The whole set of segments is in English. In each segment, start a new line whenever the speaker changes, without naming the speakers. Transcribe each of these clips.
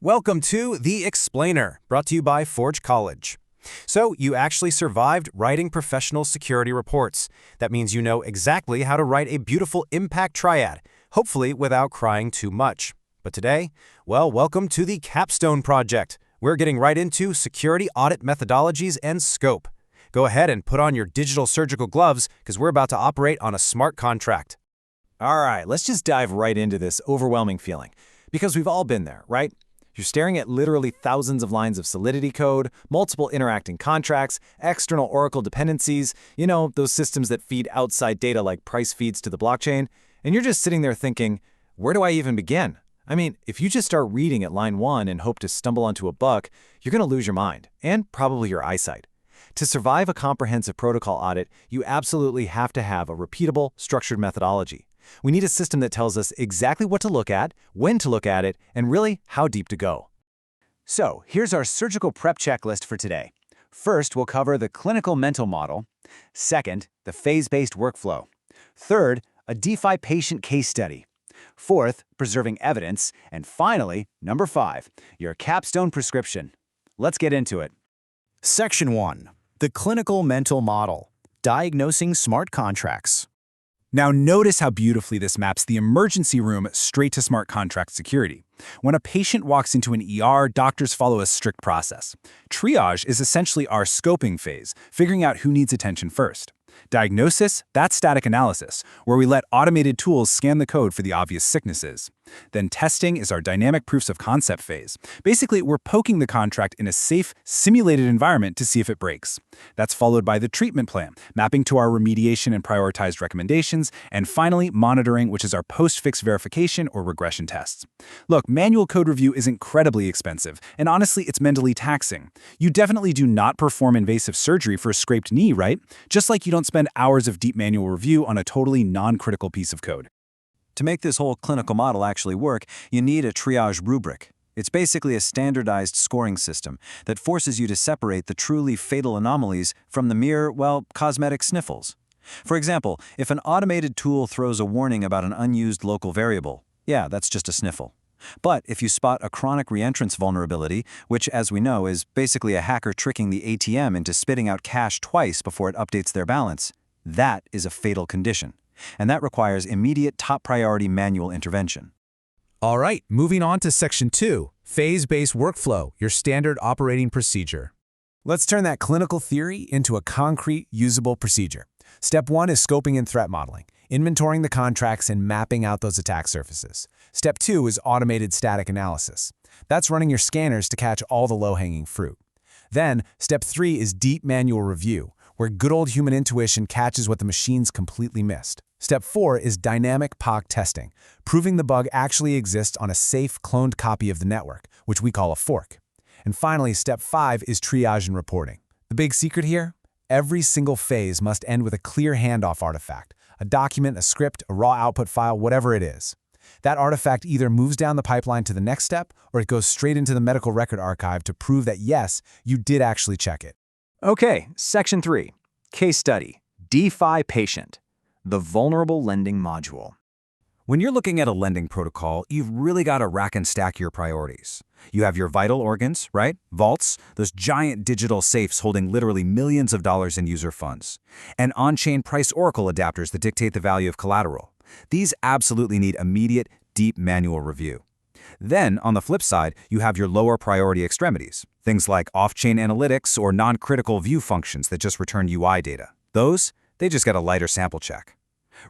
Welcome to The Explainer, brought to you by Forge College. So, you actually survived writing professional security reports. That means you know exactly how to write a beautiful impact triad, hopefully without crying too much. But today, well, welcome to the Capstone Project. We're getting right into security audit methodologies and scope. Go ahead and put on your digital surgical gloves because we're about to operate on a smart contract.
All right, let's just dive right into this overwhelming feeling. Because we've all been there, right? You're staring at literally thousands of lines of Solidity code, multiple interacting contracts, external Oracle dependencies, those systems that feed outside data like price feeds to the blockchain, and you're just sitting there thinking, where do I even begin? I mean, if you just start reading at line 1 and hope to stumble onto a bug, you're going to lose your mind, and probably your eyesight. To survive a comprehensive protocol audit, you absolutely have to have a repeatable, structured methodology. We need a system that tells us exactly what to look at, when to look at it, and really how deep to go. So, here's our surgical prep checklist for today. First, we'll cover the clinical mental model. Second, the phase-based workflow. Third, a DeFi patient case study. Fourth, preserving evidence. And finally, number 5, your capstone prescription. Let's get into it.
Section 1. The clinical mental model. Diagnosing smart contracts. Now notice how beautifully this maps the emergency room straight to smart contract security. When a patient walks into an ER, doctors follow a strict process. Triage is essentially our scoping phase, figuring out who needs attention first. Diagnosis, that's static analysis, where we let automated tools scan the code for the obvious sicknesses. Then testing is our dynamic proofs of concept phase. Basically, we're poking the contract in a safe, simulated environment to see if it breaks. That's followed by the treatment plan, mapping to our remediation and prioritized recommendations, and finally, monitoring, which is our post-fix verification or regression tests. Look, manual code review is incredibly expensive, and honestly, it's mentally taxing. You definitely do not perform invasive surgery for a scraped knee, right? Just like you don't spend hours of deep manual review on a totally non-critical piece of code.
To make this whole clinical model actually work, you need a triage rubric. It's basically a standardized scoring system that forces you to separate the truly fatal anomalies from the mere, cosmetic sniffles. For example, if an automated tool throws a warning about an unused local variable, yeah, that's just a sniffle. But if you spot a chronic reentrance vulnerability, which, as we know, is basically a hacker tricking the ATM into spitting out cash twice before it updates their balance, that is a fatal condition. And that requires immediate top-priority manual intervention.
All right, moving on to Section 2, phase-based workflow, your standard operating procedure. Let's turn that clinical theory into a concrete, usable procedure. Step 1 is scoping and threat modeling, inventorying the contracts and mapping out those attack surfaces. Step 2 is automated static analysis. That's running your scanners to catch all the low-hanging fruit. Then, Step 3 is deep manual review, where good old human intuition catches what the machines completely missed. Step 4 is dynamic POC testing, proving the bug actually exists on a safe, cloned copy of the network, which we call a fork. And finally, Step 5 is triage and reporting. The big secret here? Every single phase must end with a clear handoff artifact, a document, a script, a raw output file, whatever it is. That artifact either moves down the pipeline to the next step, or it goes straight into the medical record archive to prove that, yes, you did actually check it.
Okay, Section 3, case study, DeFi patient, the vulnerable lending module.
When you're looking at a lending protocol, you've really got to rack and stack your priorities. You have your vital organs, right? Vaults, those giant digital safes holding literally millions of dollars in user funds. And on-chain price oracle adapters that dictate the value of collateral. These absolutely need immediate, deep manual review. Then, on the flip side, you have your lower priority extremities, things like off-chain analytics or non-critical view functions that just return UI data. Those, they just get a lighter sample check.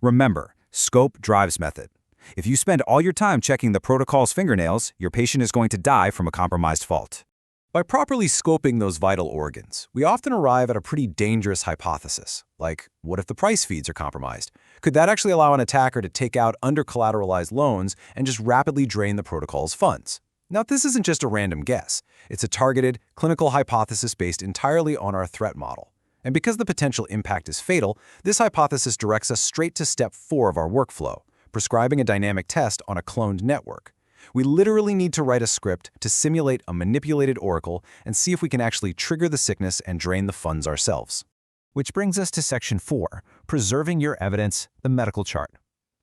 Remember, scope drives method. If you spend all your time checking the protocol's fingernails, your patient is going to die from a compromised fault.
By properly scoping those vital organs, we often arrive at a pretty dangerous hypothesis, like, what if the price feeds are compromised? Could that actually allow an attacker to take out under-collateralized loans and just rapidly drain the protocol's funds? Now, this isn't just a random guess. It's a targeted, clinical hypothesis based entirely on our threat model. And because the potential impact is fatal, this hypothesis directs us straight to Step 4 of our workflow, prescribing a dynamic test on a cloned network. We literally need to write a script to simulate a manipulated oracle and see if we can actually trigger the sickness and drain the funds ourselves. Which brings us to Section 4, preserving your evidence, the medical chart.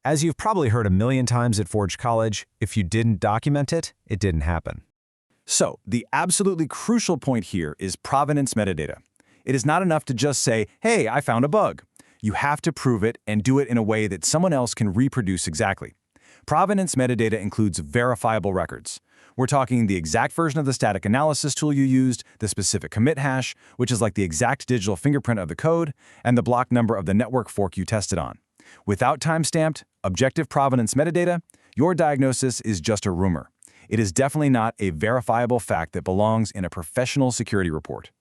As you've probably heard a million times at Forge College, if you didn't document it, it didn't happen.
So, the absolutely crucial point here is provenance metadata. It is not enough to just say, hey, I found a bug. You have to prove it and do it in a way that someone else can reproduce exactly. Provenance metadata includes verifiable records. We're talking the exact version of the static analysis tool you used, the specific commit hash, which is like the exact digital fingerprint of the code, and the block number of the network fork you tested on. Without time-stamped, objective provenance metadata, your diagnosis is just a rumor. It is definitely not a verifiable fact that belongs in a professional security report.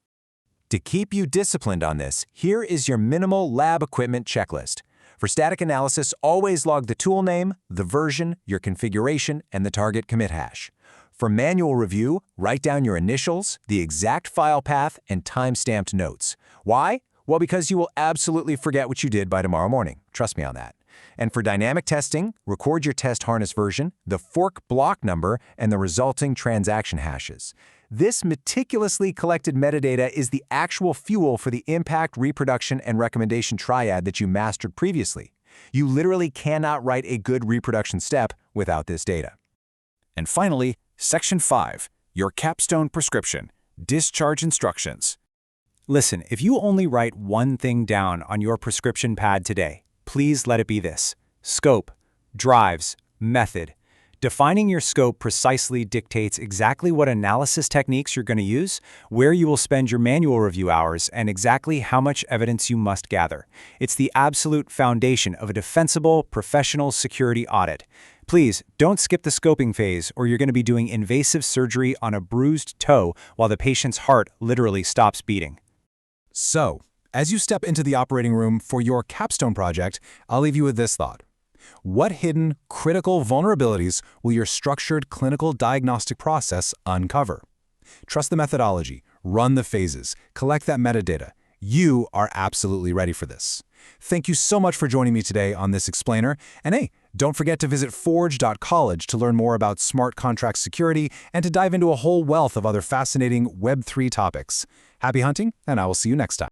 To keep you disciplined on this, here is your minimal lab equipment checklist. For static analysis, always log the tool name, the version, your configuration, and the target commit hash. For manual review, write down your initials, the exact file path, and time-stamped notes. Why? Well, because you will absolutely forget what you did by tomorrow morning. Trust me on that. And for dynamic testing, record your test harness version, the fork block number, and the resulting transaction hashes. This meticulously collected metadata is the actual fuel for the Impact Reproduction and Recommendation triad that you mastered previously. You literally cannot write a good reproduction step without this data.
And finally, Section 5, your capstone prescription, discharge instructions. Listen, if you only write one thing down on your prescription pad today, please let it be this: scope, drives, method. Defining your scope precisely dictates exactly what analysis techniques you're going to use, where you will spend your manual review hours, and exactly how much evidence you must gather. It's the absolute foundation of a defensible, professional security audit. Please, don't skip the scoping phase, or you're going to be doing invasive surgery on a bruised toe while the patient's heart literally stops beating.
So, as you step into the operating room for your capstone project, I'll leave you with this thought. What hidden, critical vulnerabilities will your structured clinical diagnostic process uncover? Trust the methodology, run the phases, collect that metadata. You are absolutely ready for this. Thank you so much for joining me today on this explainer. And hey, don't forget to visit forge.college to learn more about smart contract security and to dive into a whole wealth of other fascinating Web3 topics. Happy hunting, and I will see you next time.